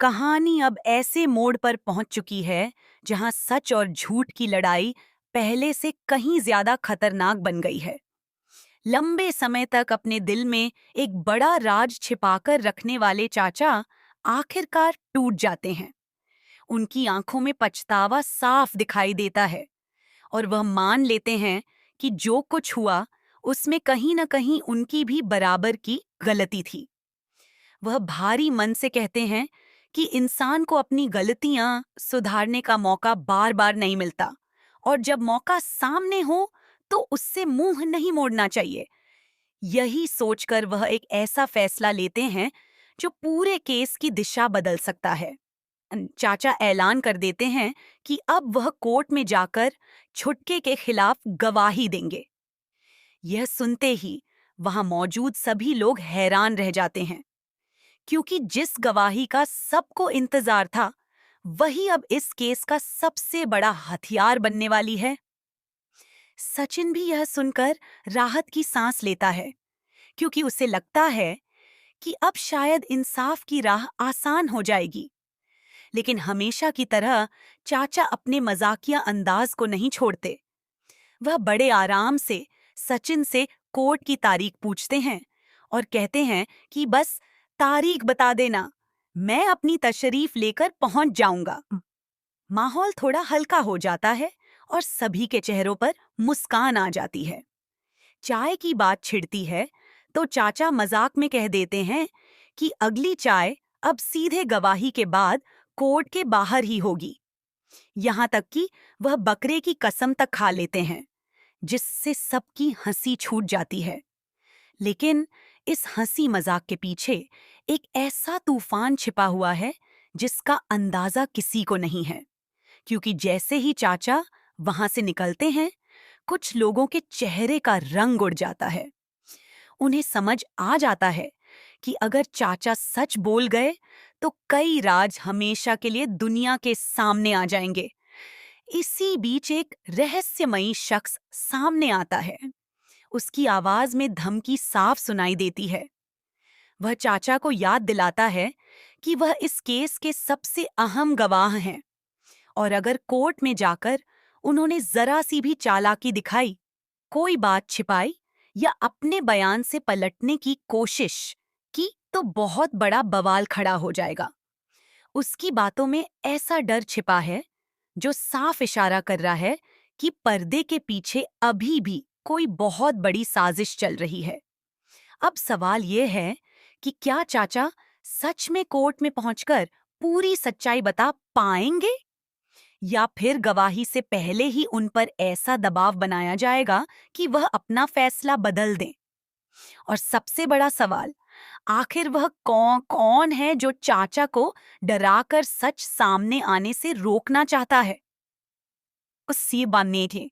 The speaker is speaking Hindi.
कहानी अब ऐसे मोड़ पर पहुंच चुकी है जहां सच और झूठ की लड़ाई पहले से कहीं ज्यादा खतरनाक बन गई है। लंबे समय तक अपने दिल में एक बड़ा राज छिपाकर रखने वाले चाचा आखिरकार टूट जाते हैं। उनकी आंखों में पछतावा साफ दिखाई देता है और वह मान लेते हैं कि जो कुछ हुआ उसमें कहीं न कहीं उनकी भी बराबर की गलती थी। वह भारी मन से कहते हैं कि इंसान को अपनी गलतियां सुधारने का मौका बार बार नहीं मिलता और जब मौका सामने हो तो उससे मुंह नहीं मोड़ना चाहिए। यही सोचकर वह एक ऐसा फैसला लेते हैं जो पूरे केस की दिशा बदल सकता है। चाचा ऐलान कर देते हैं कि अब वह कोर्ट में जाकर छुटके के खिलाफ गवाही देंगे। यह सुनते ही वहां मौजूद सभी लोग हैरान रह जाते हैं, क्योंकि जिस गवाही का सबको इंतजार था वही अब इस केस का सबसे बड़ा हथियार बनने वाली है। सचिन भी यह सुनकर राहत की सांस लेता है, क्योंकि उसे लगता है कि अब शायद इंसाफ की राह आसान हो जाएगी। लेकिन हमेशा की तरह चाचा अपने मजाकिया अंदाज को नहीं छोड़ते। वह बड़े आराम से सचिन से कोर्ट की तारीख पूछते हैं और कहते हैं कि बस तारीख बता देना, मैं अपनी तशरीफ लेकर पहुंच जाऊंगा। माहौल थोड़ा हल्का हो जाता है और सभी के चेहरों पर मुस्कान आ जाती है। चाय की बात छिड़ती है तो चाचा मजाक में कह देते हैं कि अगली चाय अब सीधे गवाही के बाद कोर्ट के बाहर ही होगी। यहाँ तक कि वह बकरे की कसम तक खा लेते हैं, जिससे सबकी हंसी छूट जाती है। लेकिन इस हंसी मजाक के पीछे एक ऐसा तूफान छिपा हुआ है जिसका अंदाजा किसी को नहीं है, क्योंकि जैसे ही चाचा वहां से निकलते हैं कुछ लोगों के चेहरे का रंग उड़ जाता है। उन्हें समझ आ जाता है कि अगर चाचा सच बोल गए तो कई राज हमेशा के लिए दुनिया के सामने आ जाएंगे। इसी बीच एक रहस्यमयी शख्स सामने आता है। उसकी आवाज में धमकी साफ सुनाई देती है। वह चाचा को याद दिलाता है कि वह इस केस के सबसे अहम गवाह हैं और अगर कोर्ट में जाकर उन्होंने जरा सी भी चालाकी दिखाई, कोई बात छिपाई या अपने बयान से पलटने की कोशिश की तो बहुत बड़ा बवाल खड़ा हो जाएगा। उसकी बातों में ऐसा डर छिपा है जो साफ इशारा कर रहा है कि पर्दे के पीछे अभी भी कोई बहुत बड़ी साजिश चल रही है। अब सवाल यह है कि क्या चाचा सच में कोर्ट में पहुंचकर पूरी सच्चाई बता पाएंगे, या फिर गवाही से पहले ही उन पर ऐसा दबाव बनाया जाएगा कि वह अपना फैसला बदल दें। और सबसे बड़ा सवाल, आखिर वह कौन कौन है जो चाचा को डराकर सच सामने आने से रोकना चाहता है। उससे बनने थे।